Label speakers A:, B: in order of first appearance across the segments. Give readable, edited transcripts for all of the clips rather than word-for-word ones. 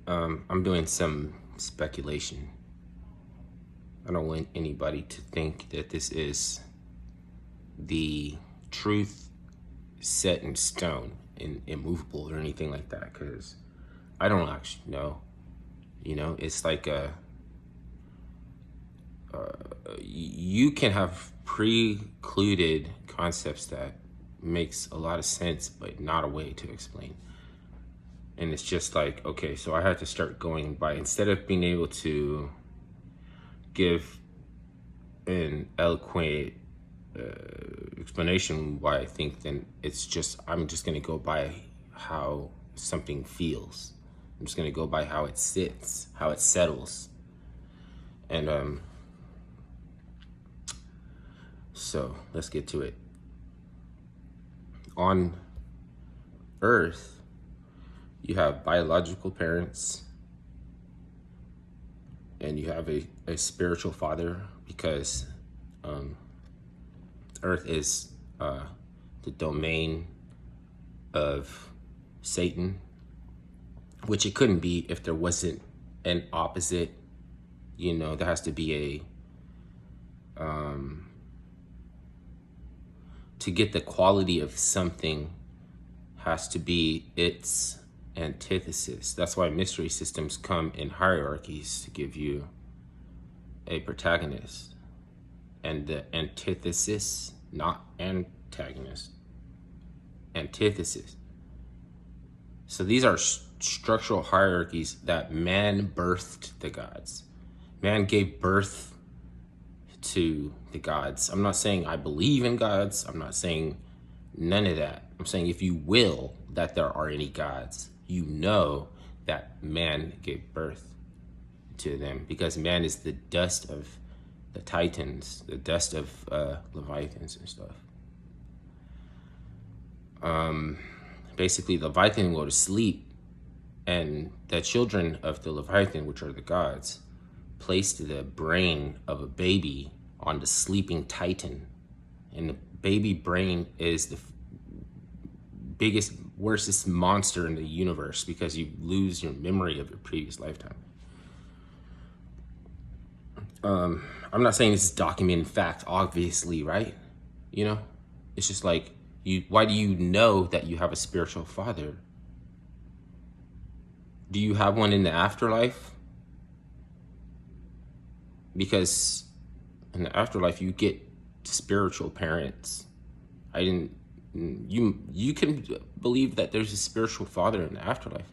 A: I'm doing some speculation. I don't want anybody to think that this is the truth set in stone and immovable or anything like that, because I don't actually know. It's like you can have precluded concepts that makes a lot of sense, but not a way to explain. And it's just like, okay, so I had to start going by, instead of being able to give an eloquent explanation why I think, then I'm just going to go by how something feels. I'm just going to go by how it sits, how it settles. And so let's get to it. On Earth, you have biological parents and you have a spiritual father, because Earth is the domain of Satan, which it couldn't be if there wasn't an opposite. There has to be to get the quality of something has to be its antithesis. That's why mystery systems come in hierarchies, to give you a protagonist and the antithesis, not antagonist, antithesis. So these are structural hierarchies that man birthed the gods. Man gave birth to the gods. I'm not saying I believe in gods. I'm not saying none of that. I'm saying, if you will that there are any gods, you know that man gave birth to them, because man is the dust of the Titans, the dust of Leviathans and stuff. Basically, Leviathan go to sleep, and the children of the Leviathan, which are the gods, placed the brain of a baby on the sleeping Titan, and the baby brain is the biggest, worstest monster in the universe, because you lose your memory of your previous lifetime. I'm not saying this is documented fact, obviously, right? It's just like, why do you know that you have a spiritual father? Do you have one in the afterlife? Because in the afterlife, you get spiritual parents. You can believe that there's a spiritual father in the afterlife.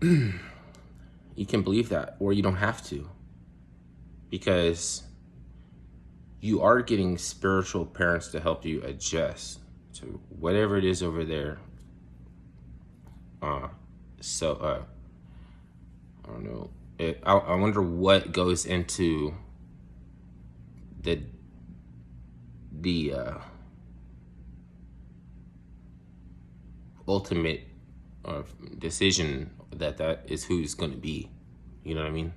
A: You can believe that, or you don't have to, because you are getting spiritual parents to help you adjust to whatever it is over there. I don't know. I wonder what goes into the ultimate decision that is who's going to be. You know what I mean?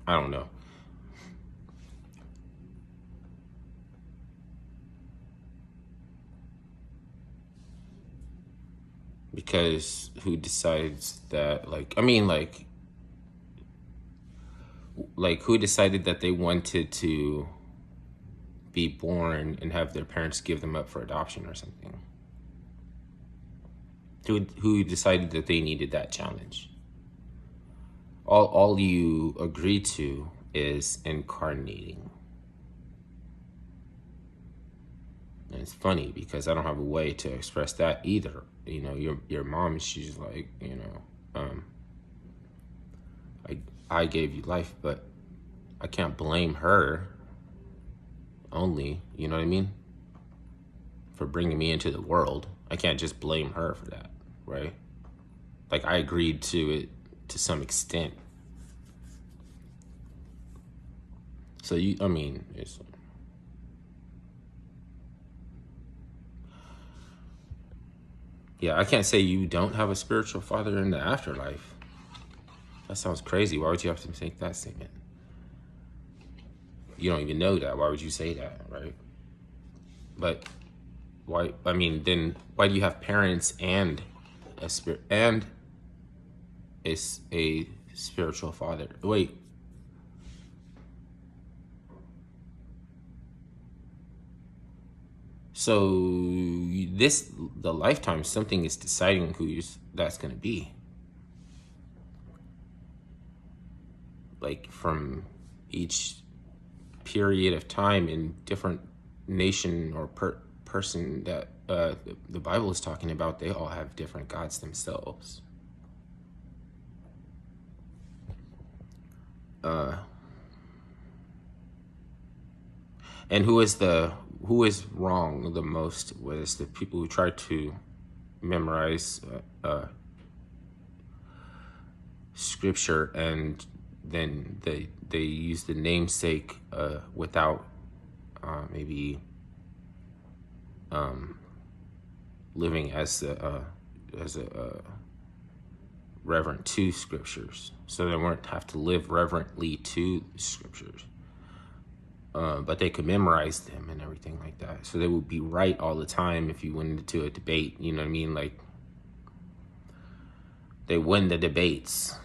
A: I don't know. Because who decides that? Who decided that they wanted to be born and have their parents give them up for adoption or something? Who decided that they needed that challenge? All you agree to is incarnating. And it's funny, because I don't have a way to express that either. Your mom, she's like, I gave you life, but I can't blame her only, you know what I mean? For bringing me into the world. I can't just blame her for that, right? Like, I agreed to it to some extent. So it's... Yeah, I can't say you don't have a spiritual father in the afterlife. That sounds crazy. Why would you have to make that statement? You don't even know that. Why would you say that, right? But then why do you have parents and a spirit? And is a spiritual father. Wait. So the lifetime, something is deciding that's going to be. Like from each period of time in different nation or person that the Bible is talking about, they all have different gods themselves. And who is wrong the most was the people who try to memorize scripture, and then they use the namesake without maybe living as a reverent to scriptures, so they won't have to live reverently to scriptures. But they could memorize them and everything like that. So they would be right all the time if you went into a debate, you know what I mean? Like, they win the debates.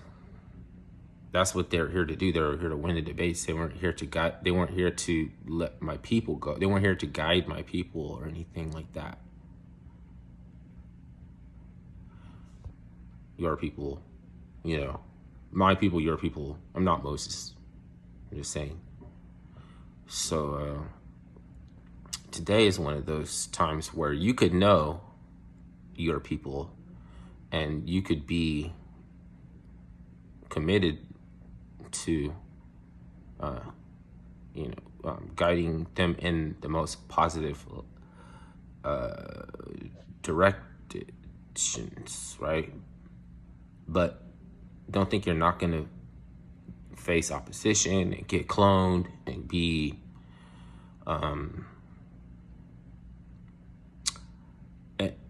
A: That's what they're here to do. They're here to win the debates. They weren't here to guide. They weren't here to let my people go. They weren't here to guide my people or anything like that. Your people, my people, your people. I'm not Moses. I'm just saying. So today is one of those times where you could know your people and you could be committed to guiding them in the most positive directions, right? But don't think you're not going to face opposition and get cloned and be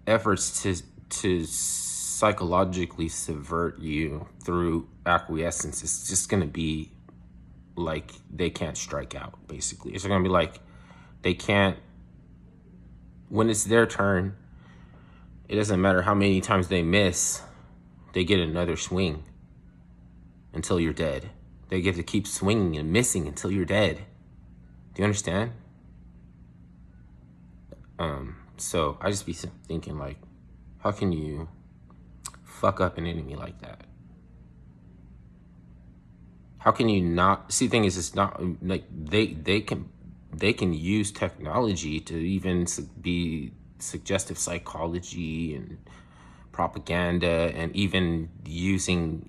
A: efforts to psychologically subvert you through acquiescence. It's just going to be like they can't strike out, basically. It's going to be like they can't, when it's their turn, it doesn't matter how many times they miss, they get another swing until you're dead. They get to keep swinging and missing until you're dead. Do you understand? So I just be thinking, like, how can you fuck up an enemy like that? How can you not see? The thing is, it's not like they can use technology to even be suggestive psychology and propaganda, and even using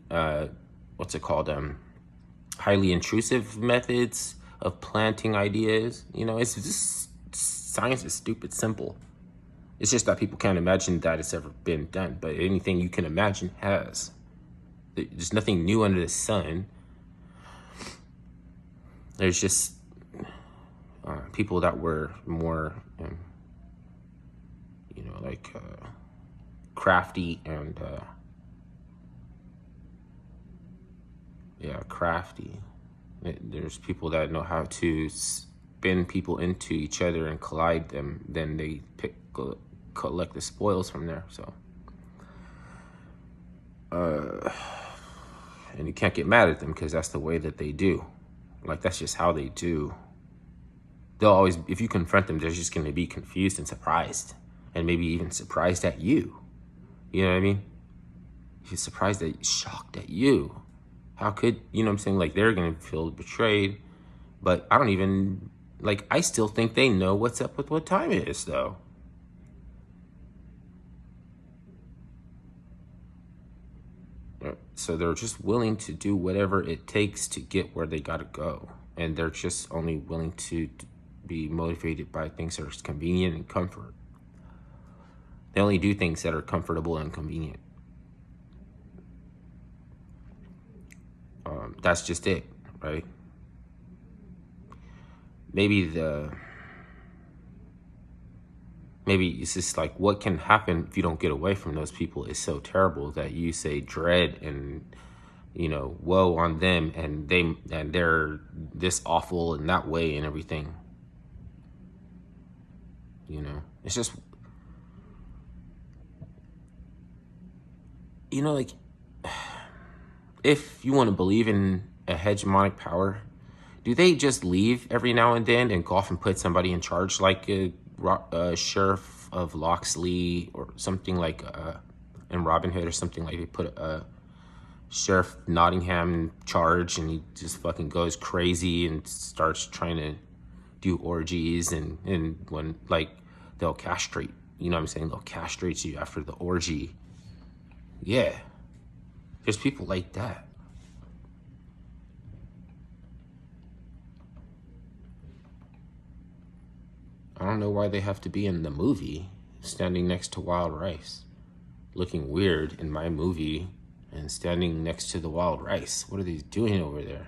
A: what's it called, highly intrusive methods of planting ideas. It's just, science is stupid simple. It's just that people can't imagine that it's ever been done. But anything you can imagine has. There's nothing new under the sun. There's just people that were more, crafty and, crafty. There's people that know how to spin people into each other and collide them. Then they collect the spoils from there. So, and you can't get mad at them because that's the way that they do. Like, that's just how they do. They'll always, if you confront them, they're just going to be confused and surprised, and maybe even surprised at you. You know what I mean? You're shocked at you. How could, you know what I'm saying? Like, they're going to feel betrayed, but I don't even, like, I still think they know what's up with what time it is, though. So they're just willing to do whatever it takes to get where they got to go. And they're just only willing to be motivated by things that are convenient and comfort. They only do things that are comfortable and convenient. That's just it, right? Maybe it's just like, what can happen if you don't get away from those people is so terrible that you say dread and, woe on them, and they're this awful in that way and everything. It's just, like, if you want to believe in a hegemonic power, do they just leave every now and then and go off and put somebody in charge, like a sheriff of Locksley or something, like in Robin Hood or something, like they put a Sheriff Nottingham in charge and he just fucking goes crazy and starts trying to do orgies and when, like, they'll castrate, you know what I'm saying? They'll castrate you after the orgy. Yeah. There's people like that. I don't know why they have to be in the movie standing next to Wild Rice, looking weird in my movie and standing next to the Wild Rice. What are they doing over there?